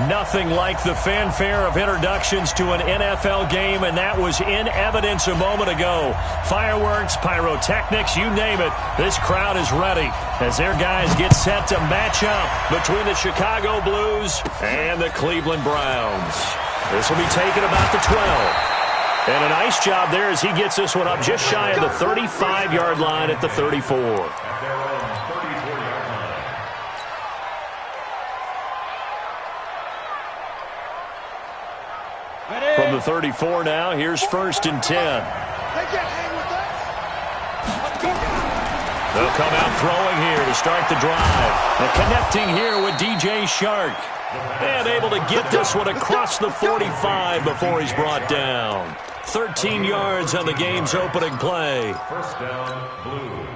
Nothing like the fanfare of introductions to an NFL game, and that was in evidence a moment ago. Fireworks, pyrotechnics, you name it. This crowd is ready as their guys get set to match up between the Chicago Blues and the Cleveland Browns. This will be taken about the 12. And a nice job there as he gets this one up just shy of the 35-yard line at the 34. From the 34 now, here's 1st and 10. They'll come out throwing here to start the drive. And connecting here with DJ Shark. And able to get this one across the 45 before he's brought down. 13 yards on the game's opening play. First down, Blues.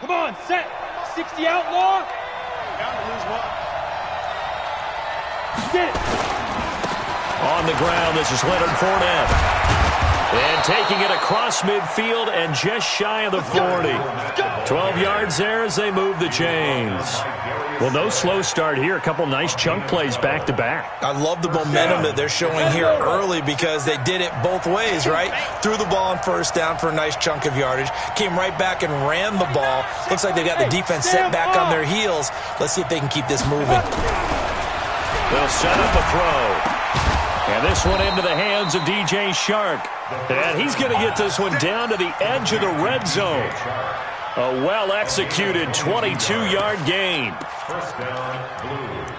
Come on, set. 60 outlaw. Down to lose one. Get it. On the ground, this is Leonard Fournette. And taking it across midfield and just shy of the 40. 12 yards there as they move the chains. Well, no slow start here. A couple nice chunk plays back-to-back. I love the momentum that they're showing here early because they did it both ways, right? Threw the ball on 1st down for a nice chunk of yardage. Came right back and ran the ball. Looks like they got the defense set back on their heels. Let's see if they can keep this moving. They'll set up a throw. And this one into the hands of DJ Shark. And he's going to get this one down to the edge of the red zone. A well-executed 22-yard gain. First down, Blues.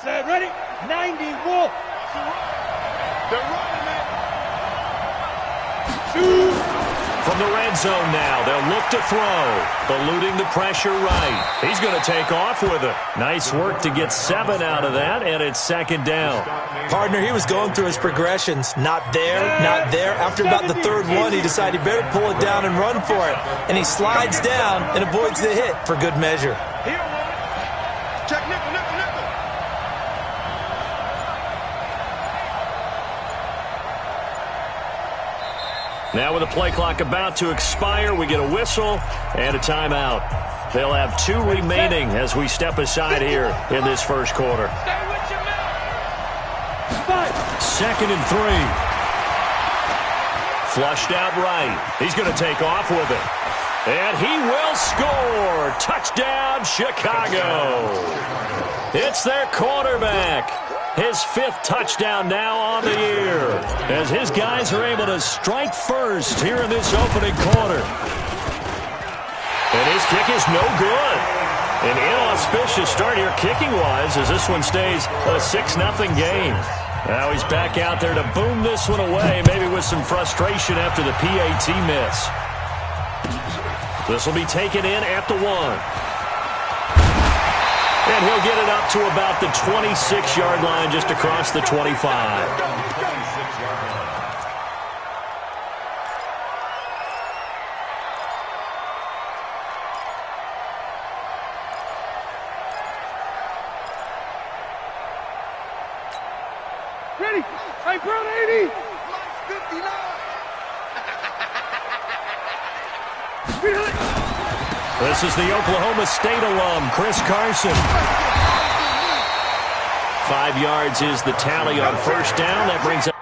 Set, ready. 90, Wolf. They're running it. From the red zone now, they'll look to throw. Eluding the pressure right. He's going to take off with it. Nice work to get 7 out of that, and it's 2nd down. Partner, he was going through his progressions. Not there, not there. After about the 3rd one, he decided he better pull it down and run for it. And he slides down and avoids the hit for good measure. Here, check nickel, nickel, nickel. Now with the play clock about to expire, we get a whistle and a timeout. They'll have 2 remaining as we step aside here in this first quarter. Stay with your man. 2nd and 3. Flushed out right. He's going to take off with it. And he will score. Touchdown, Chicago. It's their quarterback. His 5th touchdown now on the year as his guys are able to strike first here in this opening quarter. And his kick is no good. An inauspicious start here kicking-wise as this one stays a 6-0 game. Now he's back out there to boom this one away, maybe with some frustration after the PAT miss. This will be taken in at the 1. And he'll get it up to about the 26-yard line just across the 25. Ready. Hey, Brown 80. This is the Oklahoma State alum, Chris Carson. 5 yards is the tally on 1st down. That brings up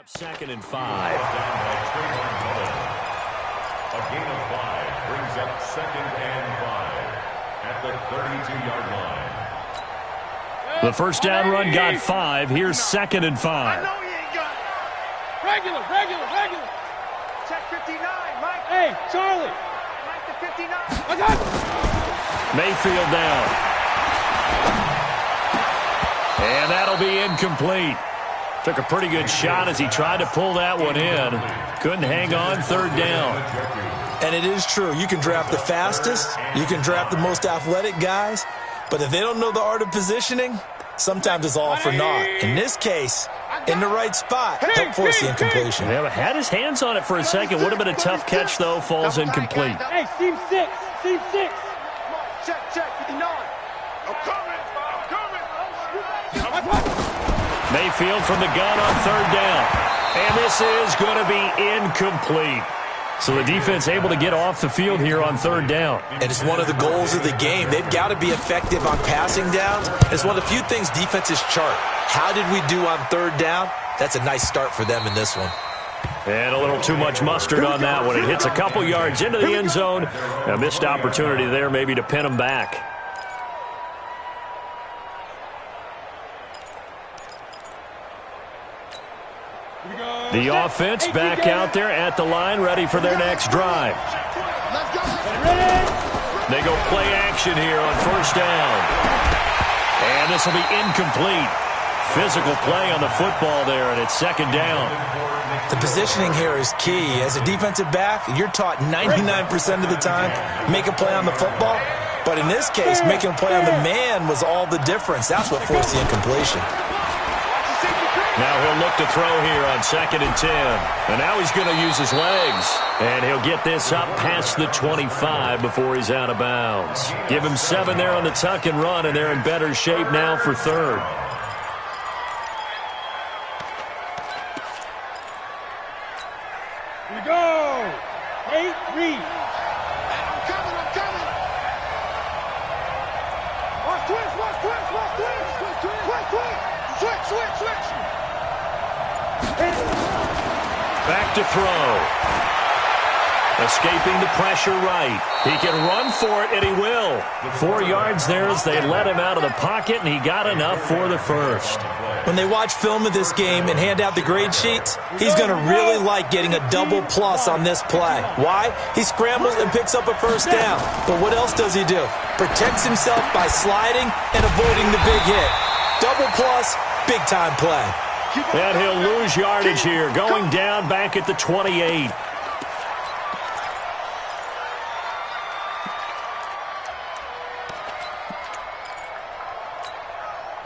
2nd and 5. A gain of 5 brings up 2nd and 5 at the 32-yard line. The first down run got 5. Here's 2nd and 5. I know you ain't got it. Regular. Check 59, Mike. Hey, Charlie. Mike to 59. I got it. Mayfield down. And that'll be incomplete. Took a pretty good shot as he tried to pull that one in. Couldn't hang on, 3rd down. And it is true. You can draft the fastest. You can draft the most athletic guys. But if they don't know the art of positioning, sometimes it's all for naught. In this case, in the right spot, help force the incompletion. Yeah, had his hands on it for a second. Would have been a tough catch, though. Falls incomplete. Hey, seam 6. Check 59. I'm coming. Mayfield from the gun on 3rd down. And this is going to be incomplete. So the defense able to get off the field here on 3rd down. And it's one of the goals of the game. They've got to be effective on passing downs. It's one of the few things defenses chart. How did we do on 3rd down? That's a nice start for them in this one. And a little too much mustard on that one. It hits a couple yards into the end zone. A missed opportunity there maybe to pin them back. The offense back out there at the line, ready for their next drive. They go play action here on 1st down. And this will be incomplete. Physical play on the football there, and it's 2nd down. The positioning here is key. As a defensive back, you're taught 99% of the time, make a play on the football. But in this case, making a play on the man was all the difference. That's what forced the incompletion. Now he'll look to throw here on 2nd and 10. And now he's going to use his legs. And he'll get this up past the 25 before he's out of bounds. Give him 7 there on the tuck and run, and they're in better shape now for 3rd. Here we go. 8 read. I'm coming. Watch twitch. Switch. Back to throw. Escaping the pressure right. He can run for it, and he will. 4 yards there as they let him out of the pocket, and he got enough for the first. When they watch film of this game and hand out the grade sheets, he's going to really like getting a double plus on this play. Why? He scrambles and picks up a 1st down. But what else does he do? Protects himself by sliding and avoiding the big hit. Double plus, big-time play. And he'll lose yardage here, going down back at the 28.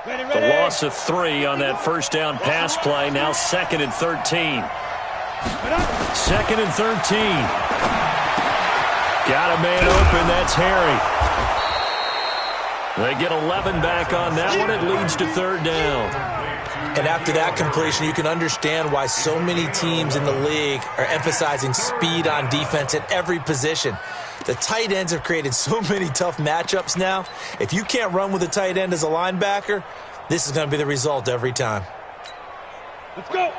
The loss of 3 on that 1st down pass play. Now 2nd and 13. 2nd and 13. Got a man open. That's Harry. They get 11 back on that one. It leads to 3rd down. And after that completion, you can understand why so many teams in the league are emphasizing speed on defense at every position. The tight ends have created so many tough matchups now. If you can't run with a tight end as a linebacker, this is going to be the result every time. Let's go. 18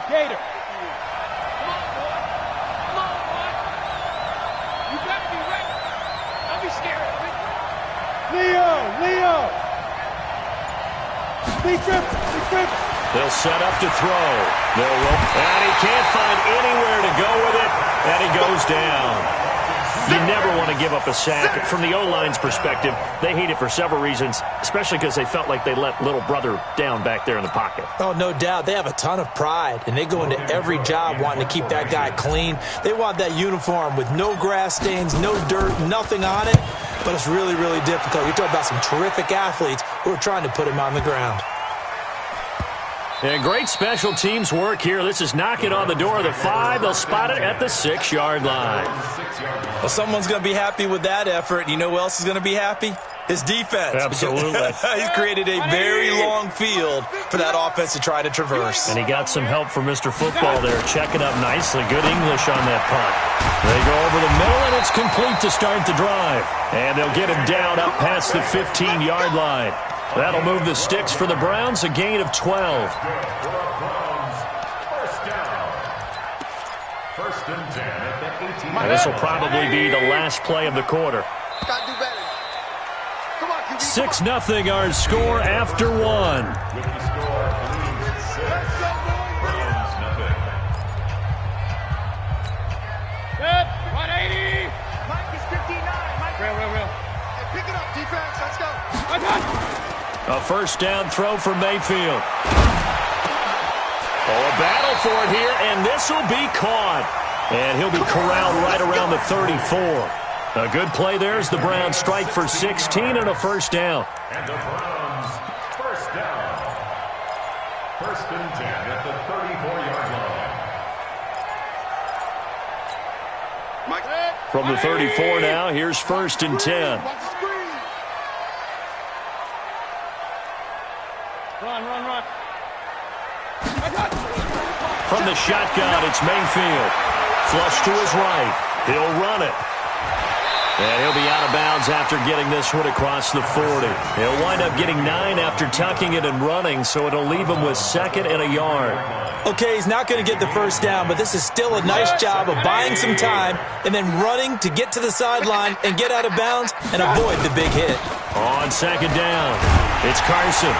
Gator. You better be ready. Don't be scared of it. Leo. Big trip. They'll set up to throw. They'll roll. And he can't find anywhere to go with it. And he goes down. You never want to give up a sack. From the O-line's perspective, they hate it for several reasons, especially because they felt like they let little brother down back there in the pocket. Oh, no doubt. They have a ton of pride, and they go into every job wanting to keep that guy clean. They want that uniform with no grass stains, no dirt, nothing on it. But it's really, really difficult. You're talking about some terrific athletes who are trying to put him on the ground. And great special teams work here. This is knocking on the door of the 5. They'll spot it at the 6-yard line. Well, someone's going to be happy with that effort. You know who else is going to be happy? His defense. Absolutely. He's created a very long field for that offense to try to traverse. And he got some help from Mr. Football there, checking up nicely. Good English on that punt. They go over the middle, and it's complete to start the drive. And they'll get him down up past the 15-yard line. That'll move the sticks for the Browns, a gain of 12. First and 10 at the 18. And this will probably be the last play of the quarter. Gotta do better. Come on, QB. 6-0 our score after one. With the score, Blues 6, Browns nothing. Good. 180. Mike is 59. Mike. Real. Hey, pick it up, defense. Let's go. A first down throw for Mayfield. Oh, a battle for it here, and this will be caught. And he'll be corralled right around the 34. A good play there as the Browns strike for 16 and a first down. And the Browns, first down. First and 10 at the 34-yard line. Mike. From the 34 now, here's first and 10. Watch the screen. Run. From the shotgun, it's Mayfield. Flush to his right. He'll run it. And he'll be out of bounds after getting this one across the 40. He'll wind up getting 9 after tucking it and running, so it'll leave him with 2nd and a yard. Okay, he's not going to get the first down, but this is still a nice job of buying some time and then running to get to the sideline and get out of bounds and avoid the big hit. On 2nd down, it's Carson.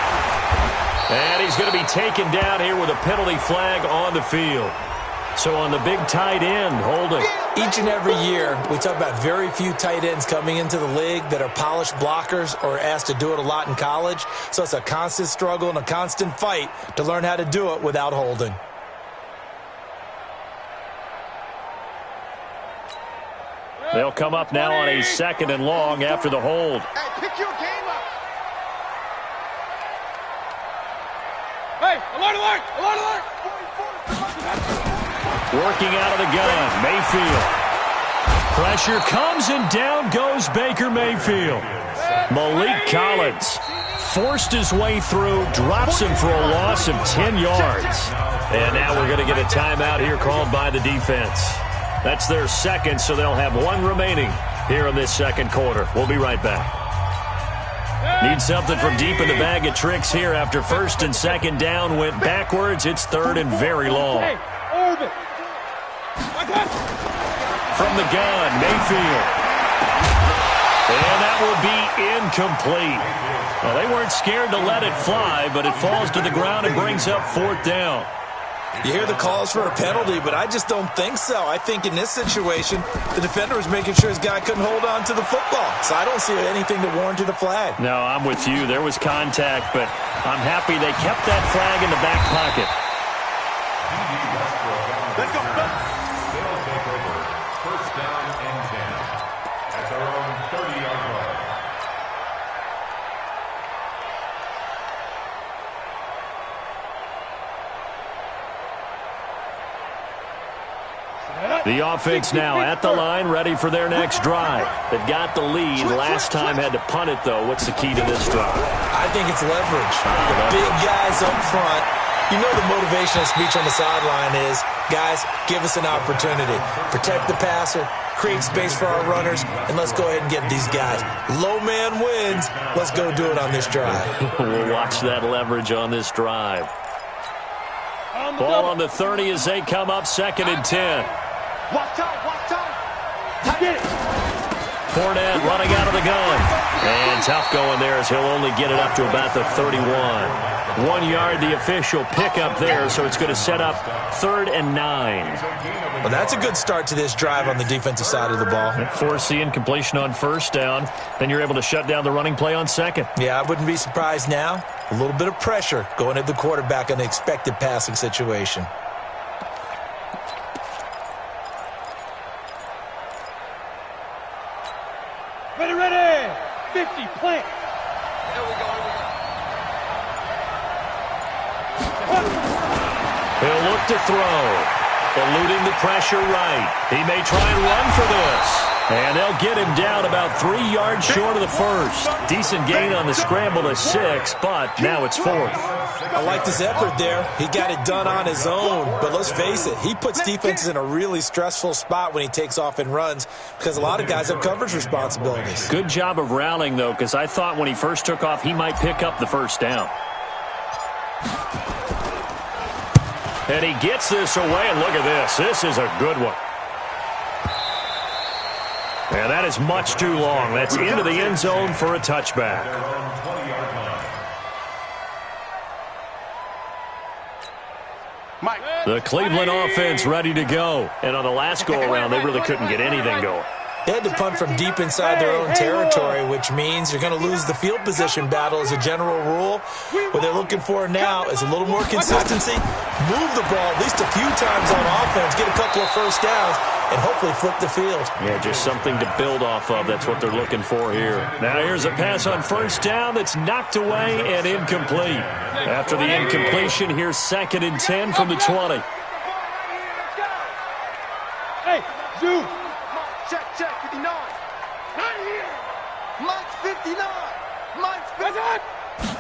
And he's going to be taken down here with a penalty flag on the field. So on the big tight end, holding. Each and every year, we talk about very few tight ends coming into the league that are polished blockers or asked to do it a lot in college. So it's a constant struggle and a constant fight to learn how to do it without holding. They'll come up now on a 2nd and long after the hold. Hey, pick your game up. Hey, alert! Working out of the gun, Mayfield. Pressure comes and down goes Baker Mayfield. Malik Collins forced his way through, drops him for a loss of 10 yards. And now we're going to get a timeout here called by the defense. That's their 2nd, so they'll have 1 remaining here in this 2nd quarter. We'll be right back. Need something from deep in the bag of tricks here after 1st and 2nd down went backwards. It's 3rd and very long. Hey, orbit. From the gun, Mayfield. And that will be incomplete. Well, they weren't scared to let it fly, but it falls to the ground and brings up 4th down. You hear the calls for a penalty, but I just don't think so. I think in this situation, the defender was making sure his guy couldn't hold on to the football. So I don't see anything to warrant a flag. No, I'm with you. There was contact, but I'm happy they kept that flag in the back pocket. Let's go. They'll take over. First down and 10 at their own 30-yard line. The offense now at the line, ready for their next drive. They've got the lead. Last time had to punt it, though. What's the key to this drive? I think it's leverage. The big guys up front. You know the motivational speech on the sideline is, guys, give us an opportunity. Protect the passer, create space for our runners, and let's go ahead and get these guys. Low man wins. Let's go do it on this drive. We'll watch that leverage on this drive. Ball on the 30 as they come up 2nd and 10. Walk time. Get it. Fournette running out of the gun. And tough going there as he'll only get it up to about the 31. 1 yard, the official pickup there, so it's going to set up 3rd and 9. Well, that's a good start to this drive on the defensive side of the ball. Force the incompletion on 1st down. Then you're able to shut down the running play on 2nd. Yeah, I wouldn't be surprised now. A little bit of pressure going at the quarterback in the expected passing situation. Ready. 50, plant. Here we go. He'll look to throw. Eluding the pressure right. He may try and run for this. And they'll get him down about 3 yards short of the first. Decent gain on the scramble to 6, but now it's 4th. I like this effort there. He got it done on his own. But let's face it, he puts defenses in a really stressful spot when he takes off and runs because a lot of guys have coverage responsibilities. Good job of routing, though, because I thought when he first took off, he might pick up the 1st down. And he gets this away, and look at this. This is a good one. And that is much too long. That's into the end zone for a touchback. The Cleveland offense ready to go. And on the last go-around, they really couldn't get anything going. They had to punt from deep inside their own territory, which means you're going to lose the field position battle as a general rule. What they're looking for now is a little more consistency, move the ball at least a few times on offense, get a couple of first downs, and hopefully flip the field. Yeah, just something to build off of. That's what they're looking for here. Now here's a pass on first down that's knocked away and incomplete. After the incompletion, here's 2nd and 10 from the 20. Hey, Zoo. Check, 59. Not here. Mike's 59. Mike's 59.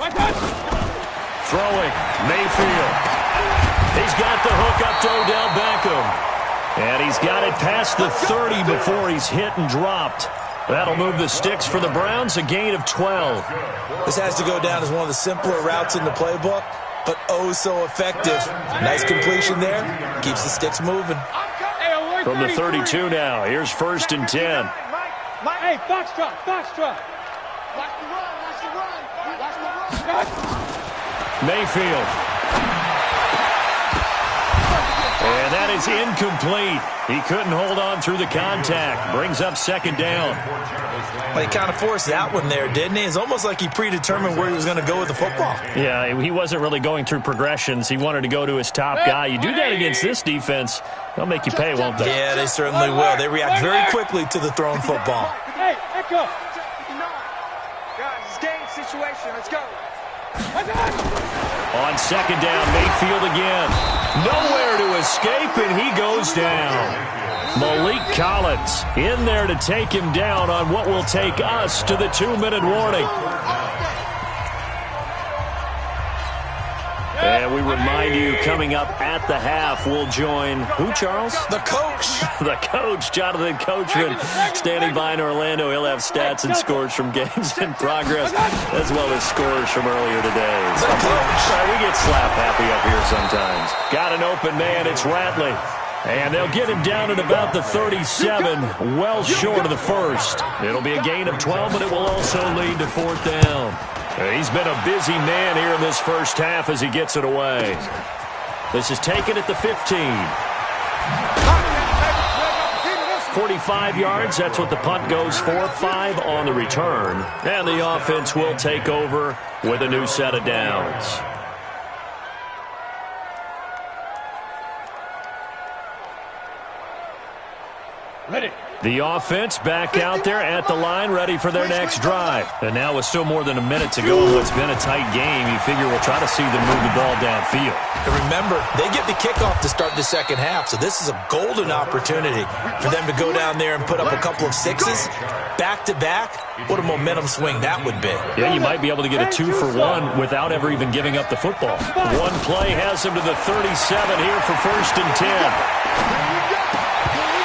My touch. Throwing, Mayfield. He's got the hook up to Odell Beckham. And he's got it past the 30 before he's hit and dropped. That'll move the sticks for the Browns, a gain of 12. This has to go down as one of the simpler routes in the playbook, but oh so effective. Nice completion there. Keeps the sticks moving. From the 32 now, here's 1st and 10. Hey, Foxtrot. Watch the run. Mayfield. And that is incomplete. He couldn't hold on through the contact. Brings up 2nd down. Well, he kind of forced that one there, didn't he? It's almost like he predetermined where he was going to go with the football. Yeah, he wasn't really going through progressions. He wanted to go to his top guy. You do that against this defense, they'll make you pay, won't they? Yeah, they certainly will. They react very quickly to the thrown football. Hey, Echo. Guys, it's game situation. Let's go. On 2nd down, Mayfield again. Nowhere to escape, and he goes down. Malik Collins in there to take him down on what will take us to the 2-minute warning. And we remind you, coming up at the half, we'll join who, Charles? The coach. The coach, Jonathan Coachman, standing by in Orlando. He'll have stats and scores from games in progress, as well as scores from earlier today. So, we get slap happy up here sometimes. Got an open man, it's Ratley. And they'll get him down at about the 37, well short of the first. It'll be a gain of 12, but it will also lead to 4th down. He's been a busy man here in this first half as he gets it away. This is taken at the 15. 45 yards, that's what the punt goes for. 5 on the return. And the offense will take over with a new set of downs. Ready. The offense back out there at the line, ready for their next drive. And now with still more than a minute to go in what's been a tight game, you figure we'll try to see them move the ball downfield. And remember, they get the kickoff to start the second half, so this is a golden opportunity for them to go down there and put up a couple of sixes back-to-back. What a momentum swing that would be. Yeah, you might be able to get a 2-for-1 without ever even giving up the football. One play has him to the 37 here for 1st and 10.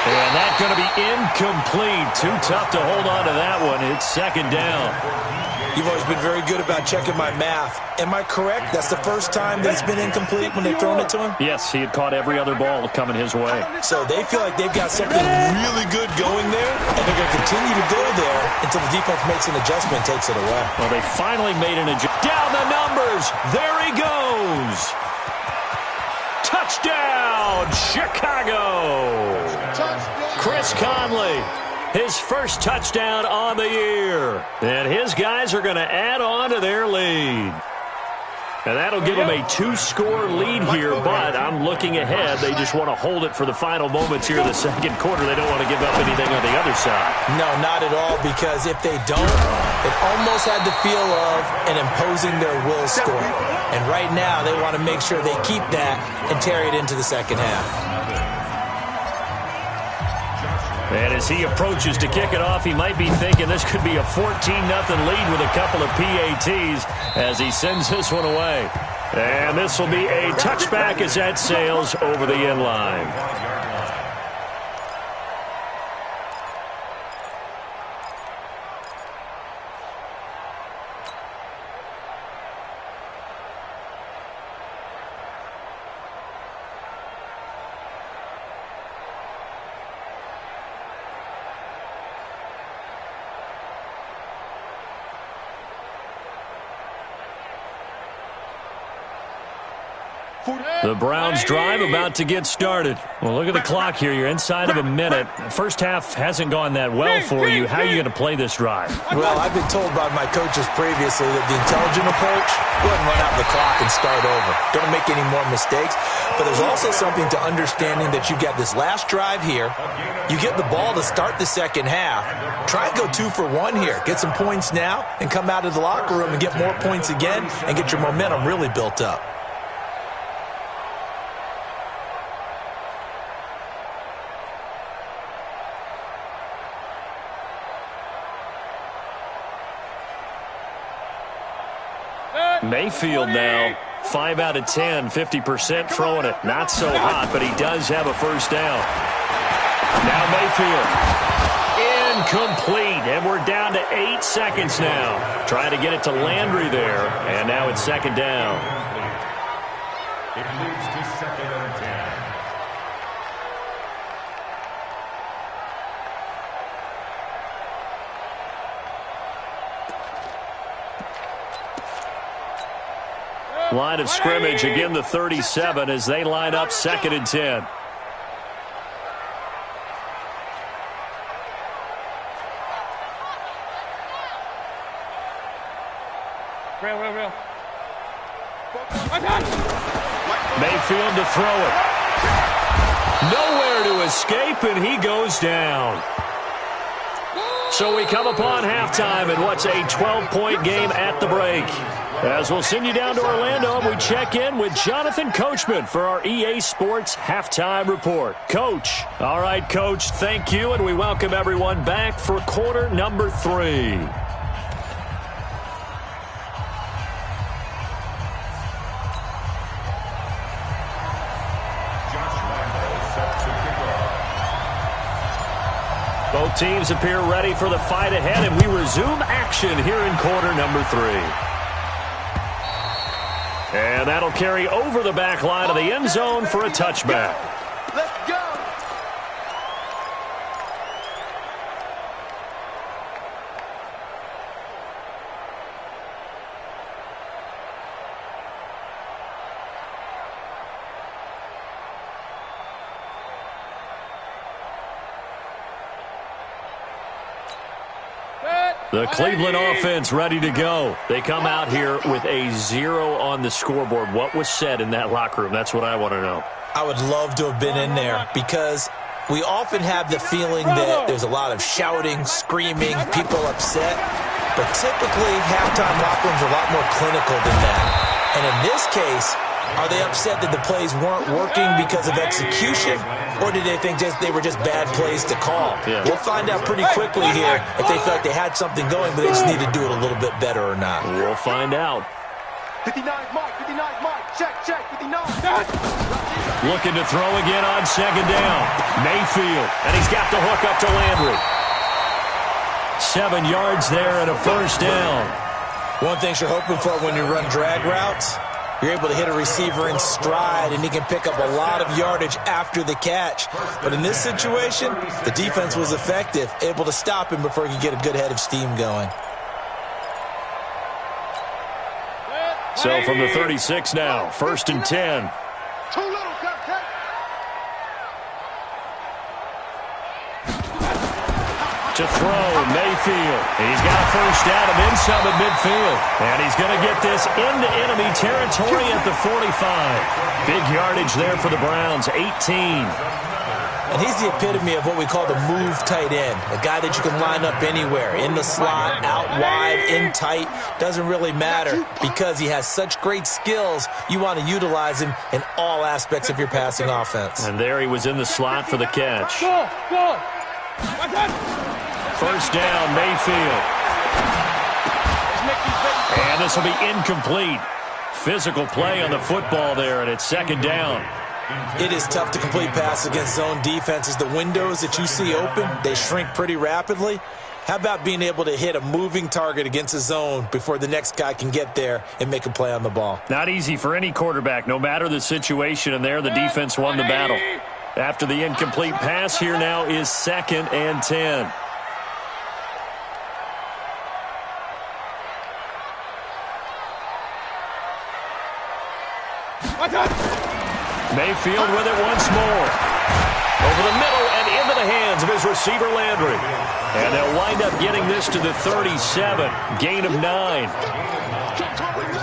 And that's going to be incomplete. Too tough to hold on to that one. It's 2nd down. You've always been very good about checking my math. Am I correct? That's the first time that it's been incomplete when they've thrown it to him? Yes, he had caught every other ball coming his way. So they feel like they've got something really good going there, and they're going to continue to go there until the defense makes an adjustment and takes it away. Well, they finally made an adjustment. Down the numbers. There he goes. Touchdown, Chicago. Chris Conley, his first touchdown on the year. And his guys are going to add on to their lead. And that'll give them a 2-score lead here, but I'm looking ahead. They just want to hold it for the final moments here in the second quarter. They don't want to give up anything on the other side. No, not at all, because if they don't, it almost had the feel of an imposing their will score. And right now, they want to make sure they keep that and carry it into the second half. And as he approaches to kick it off, he might be thinking this could be a 14-0 lead with a couple of PATs as he sends this one away. And this will be a touchback as that sails over the end line. The Browns drive about to get started. Well, look at the clock here. You're inside of a minute. First half hasn't gone that well for you. How are you going to play this drive? Well, I've been told by my coaches previously that the intelligent approach, go ahead and run out the clock and start over. Don't make any more mistakes. But there's also something to understanding that you got this last drive here. You get the ball to start the second half. Try and go 2 for 1 here. Get some points now and come out of the locker room and get more points again and get your momentum really built up. Mayfield now, 5 out of 10, 50% throwing it. Not so hot, but he does have a first down. Now Mayfield. Incomplete, and we're down to 8 seconds now. Trying to get it to Landry there, and now it's second down. It moves to 2nd and 10. Line of scrimmage, again the 37 as they line up 2nd and 10. Real. Mayfield to throw it. Nowhere to escape, and he goes down. So we come upon halftime in what's a 12-point game at the break. As we'll send you down to Orlando, and we check in with Jonathan Coachman for our EA Sports Halftime Report. Coach. All right, Coach, thank you, and we welcome everyone back for quarter number 3. Both teams appear ready for the fight ahead, and we resume action here in quarter number 3. And that'll carry over the back line of the end zone for a touchback. Let's go. The Cleveland offense ready to go. They come out here with a 0 on the scoreboard. What was said in that locker room? That's what I want to know. I would love to have been in there because we often have the feeling that there's a lot of shouting, screaming, people upset. But typically, halftime locker rooms are a lot more clinical than that. And in this case, are they upset that the plays weren't working because of execution, or did they think they were just bad plays to call? Yeah. We'll find out pretty quickly here if they felt like they had something going, but they just need to do it a little bit better or not. We'll find out. 59 Mike, check, 59. Looking to throw again on second down. Mayfield, and he's got the hook up to Landry. 7 yards there and a first down. One thing you're hoping for when you run drag routes, you're able to hit a receiver in stride, and he can pick up a lot of yardage after the catch. But in this situation, the defense was effective, able to stop him before he could get a good head of steam going. So from the 36 now, 1st and 10. Too little, To throw, Mayfield. He's got a first down and then some at midfield. And he's going to get this into enemy territory at the 45. Big yardage there for the Browns, 18. And he's the epitome of what we call the move tight end, a guy that you can line up anywhere, in the slot, out wide, in tight. Doesn't really matter because he has such great skills. You want to utilize him in all aspects of your passing offense. And there he was in the slot for the catch. Go. First down, Mayfield. And this will be incomplete. Physical play on the football there, and it's second down. It is tough to complete passes against zone defenses. The windows that you see open, they shrink pretty rapidly. How about being able to hit a moving target against a zone before the next guy can get there and make a play on the ball? Not easy for any quarterback, no matter the situation, and there the defense won the battle. After the incomplete pass, here now is 2nd and 10. Mayfield with it once more. Over the middle and into the hands of his receiver, Landry. And they'll wind up getting this to the 37. Gain of 9.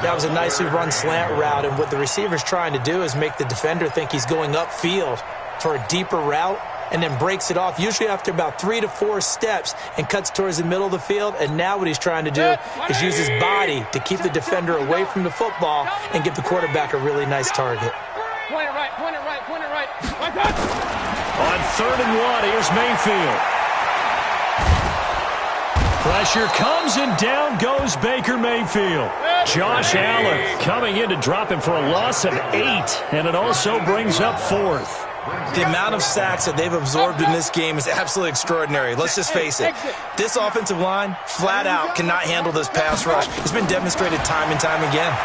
That was a nicely run slant route, and what the receiver's trying to do is make the defender think he's going upfield for a deeper route, and then breaks it off, usually after about 3 to 4 steps, and cuts towards the middle of the field. And now what he's trying to do is use his body to keep the defender away from the football and give the quarterback a really nice target. Point it right, point it right, point it right. On 3rd and 1, here's Mayfield. Pressure comes, and down goes Baker Mayfield. Josh Allen coming in to drop him for a loss of 8, and it also brings up 4th. The amount of sacks that they've absorbed in this game is absolutely extraordinary. Let's just face it. This offensive line, flat out, cannot handle this pass rush. It's been demonstrated time and time again.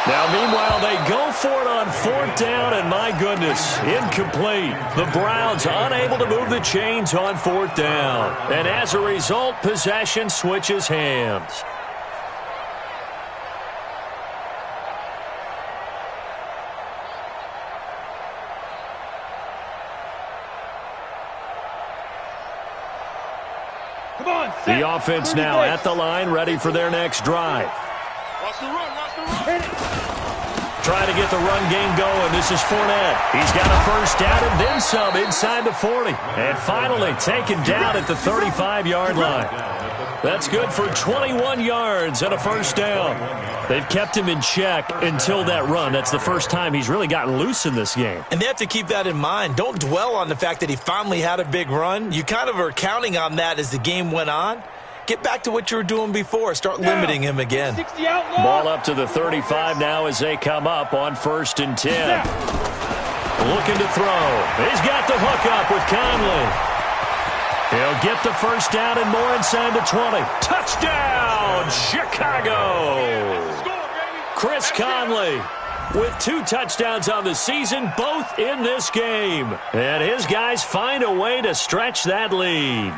Now, meanwhile, they go for it on 4th down, and my goodness, incomplete. The Browns unable to move the chains on 4th down. And as a result, possession switches hands. The offense now at the line, ready for their next drive. Watch the run, watch the run. Trying to get the run game going. This is Fournette. He's got a first down and then some inside the 40. And finally taken down at the 35-yard line. That's good for 21 yards and a first down. They've kept him in check until that run. That's the first time he's really gotten loose in this game. And they have to keep that in mind. Don't dwell on the fact that he finally had a big run. You kind of are counting on that as the game went on. Get back to what you were doing before. Start limiting him again. Ball up to the 35 now as they come up on 1st and 10. Looking to throw. He's got the hook up with Conley. He'll get the first down and more inside the 20. Touchdown, Chicago! Chris Conley with 2 touchdowns on the season, both in this game. And his guys find a way to stretch that lead.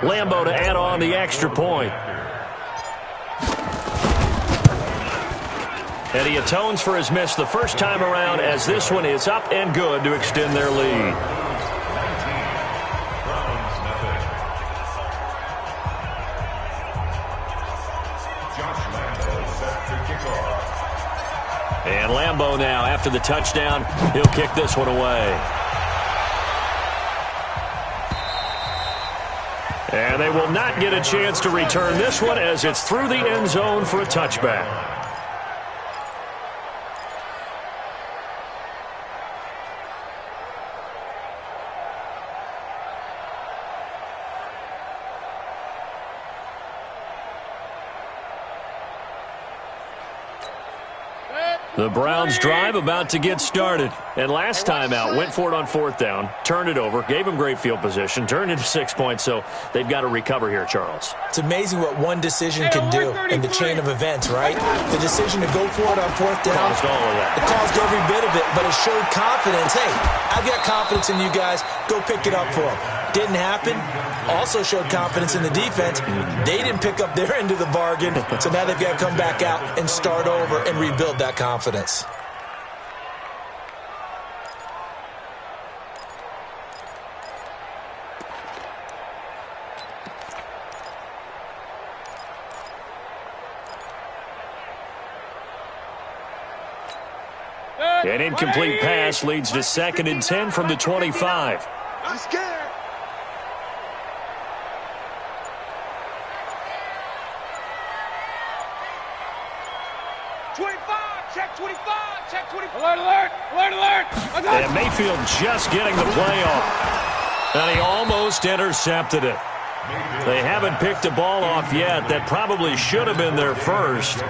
Lambo to add on the extra point. And he atones for his miss the first time around, as this one is up and good to extend their lead. And Lambo now, after the touchdown, he'll kick this one away. And they will not get a chance to return this one as it's through the end zone for a touchback. The Browns drive about to get started. And last time out, went for it on 4th down, turned it over, gave them great field position, turned into 6 points, so they've got to recover here, Charles. It's amazing what one decision can do in the chain of events, right? The decision to go for it on 4th down. Caused all of that. It caused every bit of it, but it showed confidence. Hey, I've got confidence in you guys. Go pick it up for them. Didn't happen. Also showed confidence in the defense. They didn't pick up their end of the bargain, so now they've got to come back out and start over and rebuild that confidence. An incomplete pass leads to 2nd and 10 from the 25. I'm scared. Alert, alert, alert, alert. And Mayfield just getting the play off. And he almost intercepted it. They haven't picked a ball off yet. That probably should have been their first.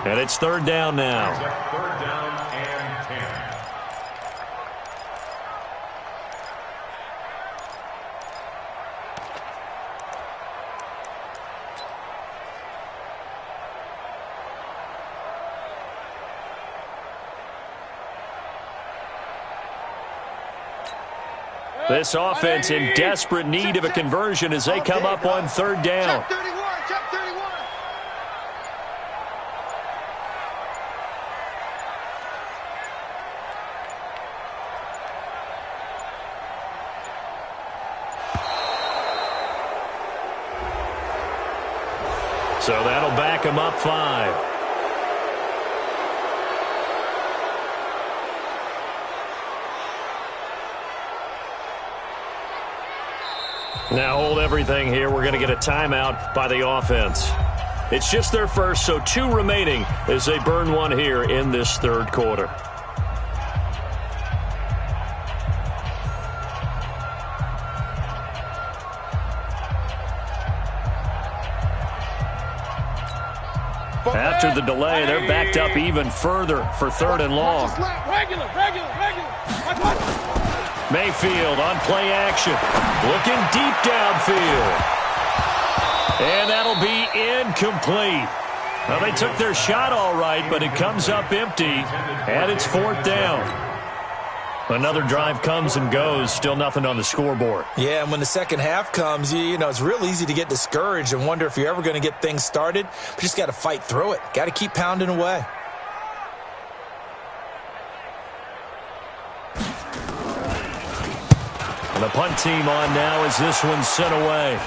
And it's 3rd down now. 3rd down and 10. This offense in desperate need of a conversion as they come up on third down. Check 31, check 31. So that'll back him up 5. Now hold everything here. We're going to get a timeout by the offense. It's just their first, so 2 remaining as they burn one here in this third quarter. After the delay, they're backed up even further for third and long. Regular. Mayfield on play action, looking deep downfield. And that'll be incomplete. Well, they took their shot all right, but it comes up empty, and it's 4th down. Another drive comes and goes, still nothing on the scoreboard. Yeah, and when the second half comes, you know, it's real easy to get discouraged and wonder if you're ever going to get things started. But you just got to fight through it. Got to keep pounding away. And the punt team on now as this one's sent away.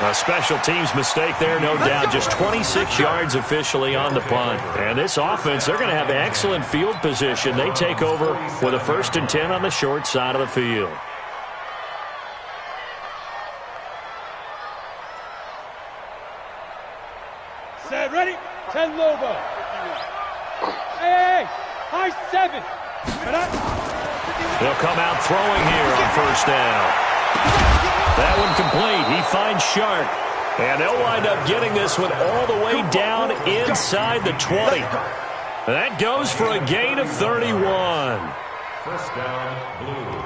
A special teams mistake there, no doubt. Just 26 yards officially on the punt. And this offense, they're going to have excellent field position. They take over with a 1st and 10 on the short side of the field. Set, ready? 10 Lobo. Hey, high 7. They'll come out throwing here on 1st down. That one complete. He finds Shark. And they'll wind up getting this one all the way down inside the 20. That goes for a gain of 31. 1st down, Blues.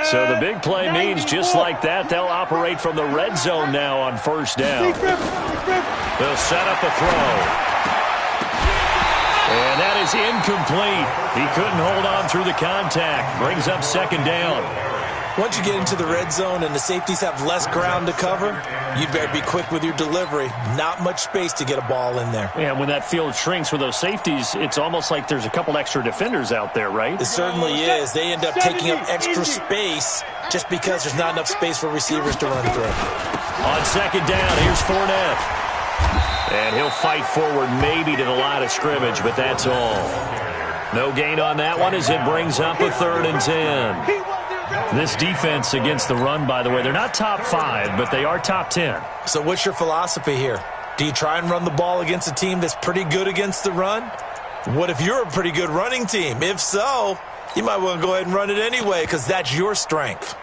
So the big play means just like that, they'll operate from the red zone now on 1st down. They'll set up a throw. And that is incomplete. He couldn't hold on through the contact. Brings up 2nd down. Once you get into the red zone and the safeties have less ground to cover, you better be quick with your delivery. Not much space to get a ball in there. And when that field shrinks with those safeties, it's almost like there's a couple extra defenders out there, right? It certainly is. They end up taking up extra space just because there's not enough space for receivers to run through. On 2nd down, here's Fournette. And he'll fight forward maybe to the line of scrimmage, but that's all. No gain on that one as it brings up a 3rd and 10. This defense against the run, by the way, they're not top 5, but they are top 10. So what's your philosophy here? Do you try and run the ball against a team that's pretty good against the run? What if you're a pretty good running team? If so, you might want to go ahead and run it anyway because that's your strength.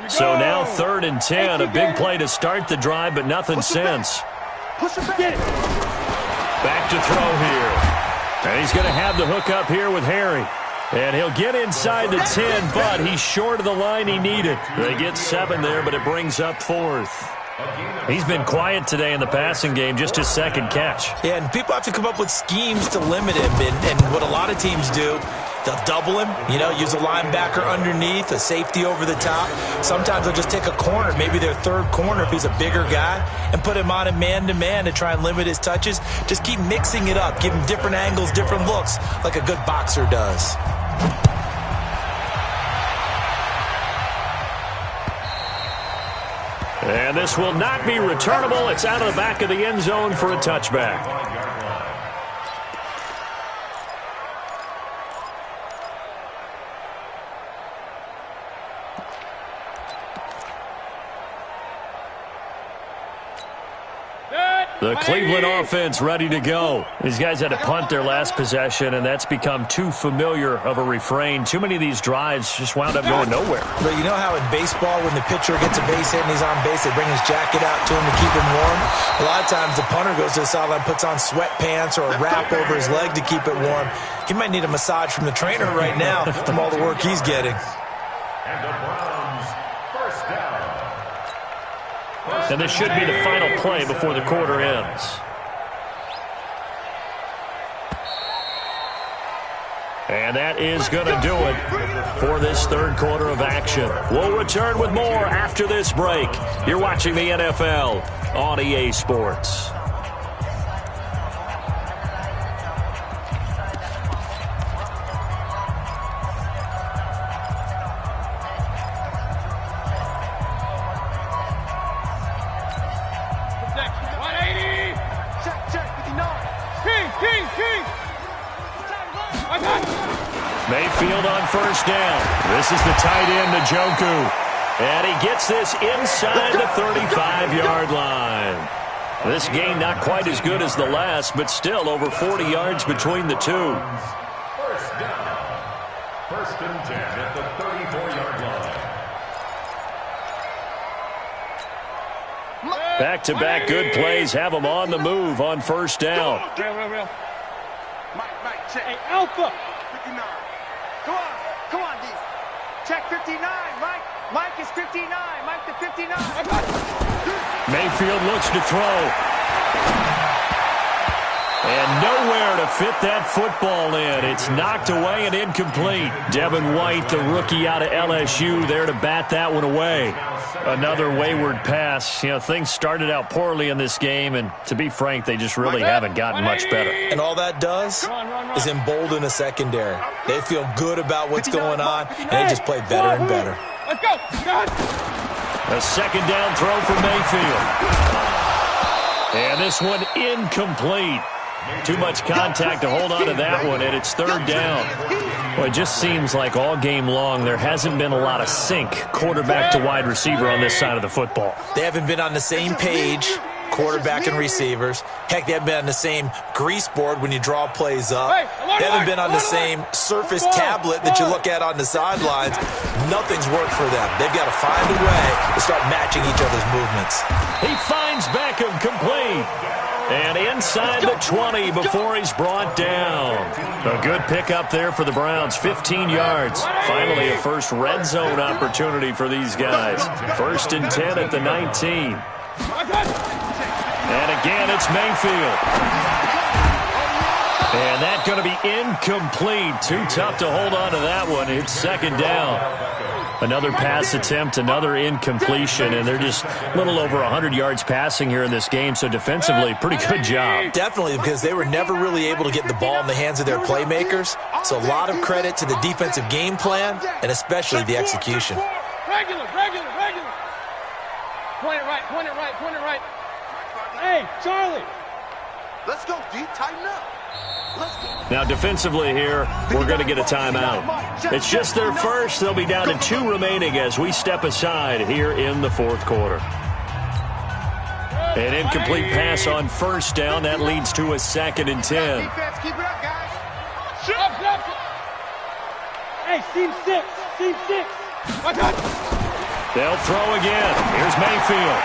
So now 3rd and 10, a big play to start the drive, but nothing since. Back to throw here. And he's going to have the hook up here with Harry. And he'll get inside the 10, but he's short of the line he needed. They get 7 there, but it brings up 4th. He's been quiet today in the passing game, just his 2nd catch. Yeah, and people have to come up with schemes to limit him. And what a lot of teams do, they'll double him, you know, use a linebacker underneath, a safety over the top. Sometimes they'll just take a corner, maybe their 3rd corner if he's a bigger guy, and put him on a man-to-man to try and limit his touches. Just keep mixing it up, give him different angles, different looks, like a good boxer does. And this will not be returnable. It's out of the back of the end zone for a touchback. Set. The Cleveland offense ready to go. These guys had to punt their last possession, and that's become too familiar of a refrain. Too many of these drives just wound up going nowhere. But you know how in baseball, when the pitcher gets a base hit and he's on base, they bring his jacket out to him to keep him warm? A lot of times the punter goes to the sideline, puts on sweatpants or a wrap over his leg to keep it warm. He might need a massage from the trainer right now from all the work he's getting. And the Browns, first down. And this should be the final play before the quarter ends. And that is going to do it for this third quarter of action. We'll return with more after this break. You're watching the NFL on EA Sports. Mayfield on first down. This is the tight end, Njoku. And he gets this inside the 35-yard line. This game not quite as good as the last, but still over 40 yards between the two. First down. First and 10 at the 34-yard line. Back-to-back good plays have them on the move on first down. Real. Mike, check. Hey, Alpha. 59. Come on, D. Check 59, Mike. Mike is 59. Mike to 59. Mayfield looks to throw. And nowhere to fit that football in. It's knocked away and incomplete. Devin White, the rookie out of LSU, there to bat that one away. Another wayward pass. You know, things started out poorly in this game, and to be frank, they just really haven't gotten much better. And all that does is embolden a secondary. They feel good about what's going on, and they just play better and better. Let's go. A second down throw for Mayfield. And this one incomplete. Too much contact to hold on to that one, and it's third down. Well, it just seems like all game long there hasn't been a lot of sync quarterback to wide receiver on this side of the football. They haven't been on the same page, quarterback and receivers. Heck, they haven't been on the same grease board when you draw plays up. They haven't been on the same surface tablet that you look at on the sidelines. Nothing's worked for them. They've got to find a way to start matching each other's movements. He finds Beckham complete. And inside the 20 before he's brought down. A good pickup there for the Browns, 15 yards. Finally a first red zone opportunity for these guys. First and 10 at the 19. And again, it's Mayfield. And that's going to be incomplete. Too tough to hold on to that one. It's second down. Another pass attempt, another incompletion, and they're just a little over 100 yards passing here in this game, so defensively, pretty good job. Definitely, because they were never really able to get the ball in the hands of their playmakers, so a lot of credit to the defensive game plan, and especially the execution. Regular. Point it right. Hey, Charlie. Let's go, D. Tighten up. Now, defensively here, we're going to get a timeout. It's just their first. They'll be down to 2 remaining as we step aside here in the fourth quarter. An incomplete pass on first down. That leads to a second and 10. Defense, keep it up, guys. Hey, seam 6. They'll throw again. Here's Mayfield.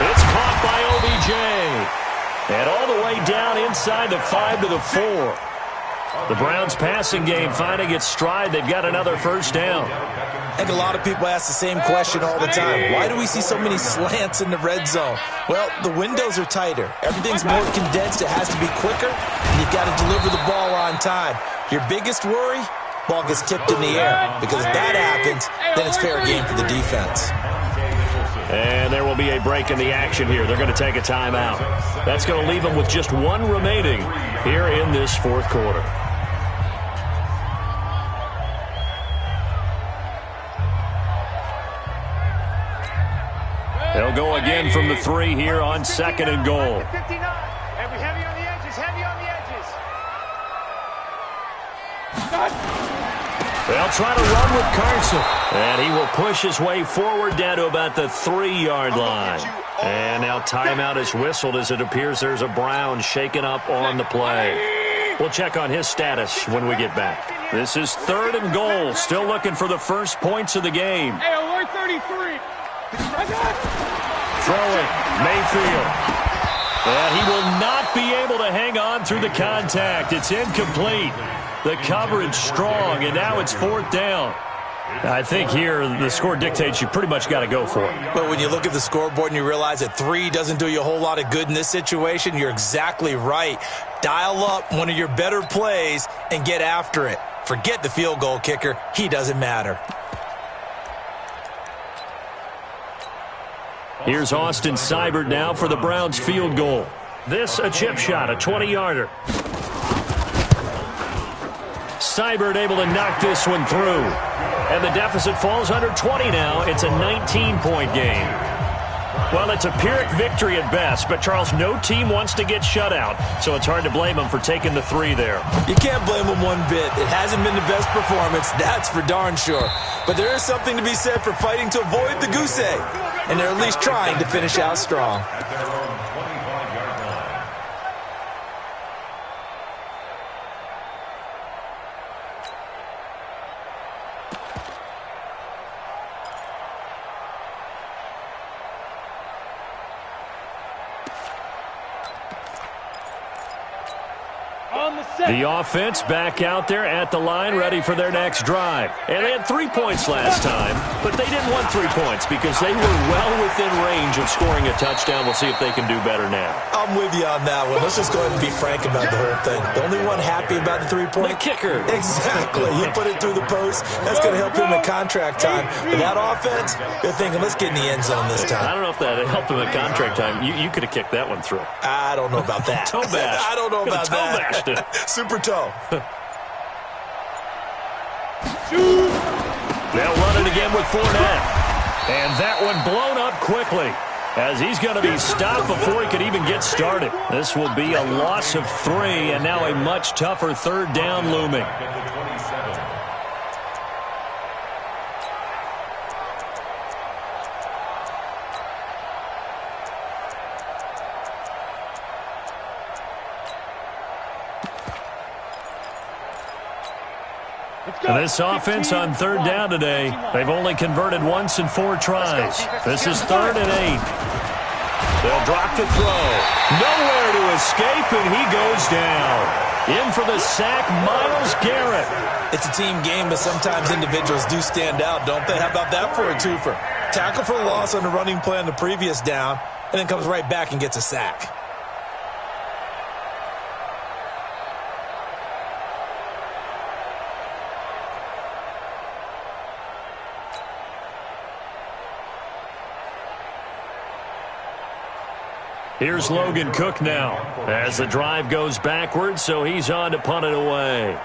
It's caught by OBJ. And all the way down inside the 5 to the 4. The Browns passing game finding its stride. They've got another first down. And a lot of people ask the same question all the time. Why do we see so many slants in the red zone? Well, the windows are tighter. Everything's more condensed. It has to be quicker. And you've got to deliver the ball on time. Your biggest worry? Ball gets tipped in the air. Because if that happens, then it's fair game for the defense. And there will be a break in the action here. They're going to take a timeout. That's going to leave them with just 1 remaining here in this fourth quarter. They'll go again from the 3 here on second and goal. 59. Heavy on the edges. They'll try to run with Carson. And he will push his way forward down to about the 3-yard line. And now timeout is whistled as it appears there's a Brown shaken up on the play. We'll check on his status when we get back. This is 3rd and goal. Still looking for the first points of the game. Hey, alert 33. Throwing, Mayfield. And he will not be able to hang on through the contact. It's incomplete. The coverage strong, and now it's 4th down. I think here the score dictates you pretty much got to go for it. But when you look at the scoreboard and you realize that 3 doesn't do you a whole lot of good in this situation, you're exactly right. Dial up one of your better plays and get after it. Forget the field goal kicker. He doesn't matter. Here's Austin Seibert now for the Browns field goal. This a chip shot, a 20-yarder. Seibert able to knock this one through. And the deficit falls under 20 now. It's a 19-point game. Well, it's a Pyrrhic victory at best, but, Charles, no team wants to get shut out, so it's hard to blame them for taking the 3 there. You can't blame them one bit. It hasn't been the best performance, that's for darn sure. But there is something to be said for fighting to avoid the goose egg, and they're at least trying to finish out strong. The offense back out there at the line, ready for their next drive. And they had 3 points last time, but they didn't want 3 points because they were well within range of scoring a touchdown. We'll see if they can do better now. I'm with you on that one. Let's just go ahead and be frank about the whole thing. The only one happy about the 3-point? The kicker. Exactly. He put it through the post. That's going to help him at contract time. But that offense, they're thinking, let's get in the end zone this time. I don't know if that helped him at contract time. You could have kicked that one through. I don't know about that. Toe bash. I don't know about that. Toe bashed it. Super toe. They'll run it again with Fournette. And that one blown up quickly as he's going to be stopped before he could even get started. This will be a loss of 3, and now a much tougher 3rd down looming. And this offense on 3rd down today, they've only converted once in 4 tries. This is 3rd and 8. They'll drop the throw. Nowhere to escape, and he goes down. In for the sack, Myles Garrett. It's a team game, but sometimes individuals do stand out, don't they? How about that for a twofer? Tackle for loss on the running play on the previous down, and then comes right back and gets a sack. Here's Logan Cook now as the drive goes backwards, so he's on to punt it away.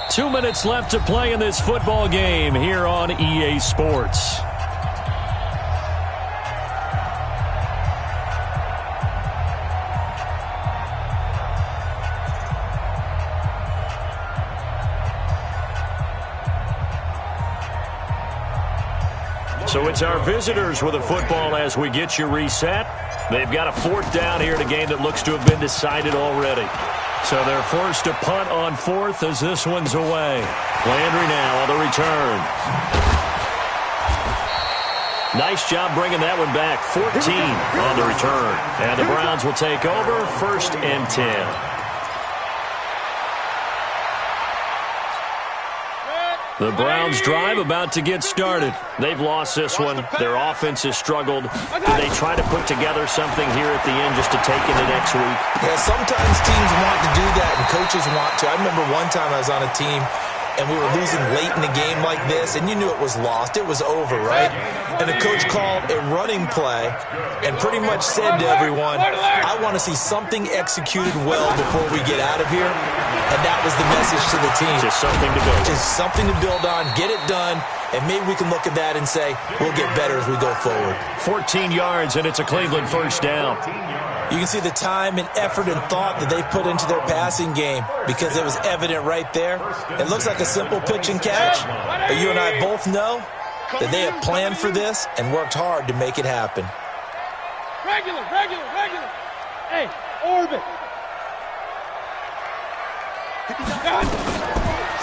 Two minutes left to play in this football game here on EA Sports. So it's our visitors with a football as we get you reset. They've got a 4th down here in a game that looks to have been decided already. So they're forced to punt on 4th as this one's away. Landry now on the return. Nice job bringing that one back. 14 on the return. And the Browns will take over 1st and 10. The Browns drive about to get started. They've lost this one. Their offense has struggled. Do they try to put together something here at the end just to take into next week? Yeah, sometimes teams want to do that and coaches want to. I remember one time I was on a team and we were losing late in the game like this, and you knew it was lost. It was over, right? And the coach called a running play and pretty much said to everyone, I want to see something executed well before we get out of here. And that was the message to the team. Just something to build. Just something to build on, get it done, and maybe we can look at that and say we'll get better as we go forward. 14 yards, and it's a Cleveland first down. You can see the time and effort and thought that they've put into their passing game because it was evident right there. It looks like a simple pitch and catch, but you and I both know that they have planned for this and worked hard to make it happen. Regular. Hey, orbit.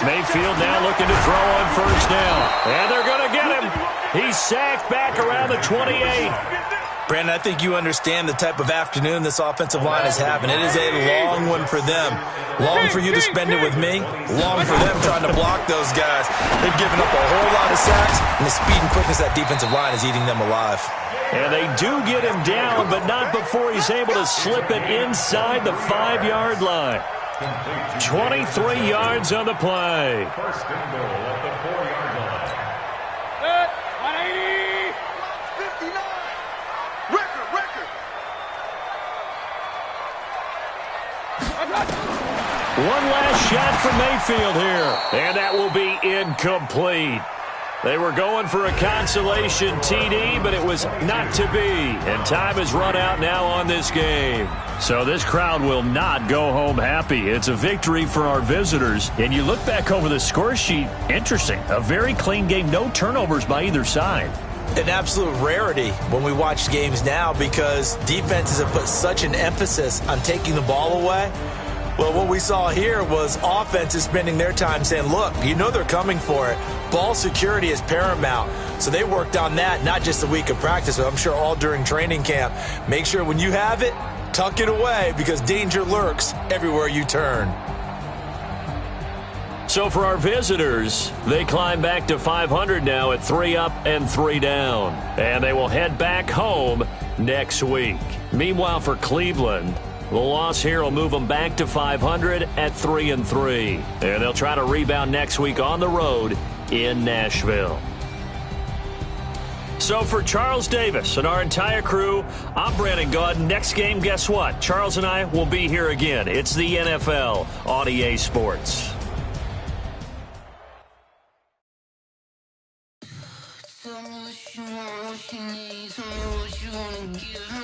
Mayfield now looking to throw on first down. And they're going to get him. He's sacked back around the 28. Brandon, I think you understand the type of afternoon this offensive line is having. It is a long one for them. Long for you to spend it with me. Long for them trying to block those guys. They've given up a whole lot of sacks, and the speed and quickness of that defensive line is eating them alive. And they do get him down, but not before he's able to slip it inside the 5-yard line. 23 yards on the play. First and goal at the 4-yard line. 180. 59. Record. One last shot from Mayfield here, and that will be incomplete. They were going for a consolation TD, but it was not to be, and time has run out now on this game. So this crowd will not go home happy. It's a victory for our visitors, and you look back over the score sheet, interesting. A very clean game, no turnovers by either side. An absolute rarity when we watch games now because defenses have put such an emphasis on taking the ball away. Well, what we saw here was offenses spending their time saying, look, you know they're coming for it. Ball security is paramount. So they worked on that, not just a week of practice, but I'm sure all during training camp. Make sure when you have it, tuck it away because danger lurks everywhere you turn. So for our visitors, they climb back to 500 now at 3 up and 3 down. And they will head back home next week. Meanwhile, for Cleveland, the loss here will move them back to 500 at 3-3. And they'll try to rebound next week on the road in Nashville. So for Charles Davis and our entire crew, I'm Brandon Gaudin. Next game, guess what? Charles and I will be here again. It's the NFL on EA Sports. Tell me what you want, what you need, tell me what you wanna give me.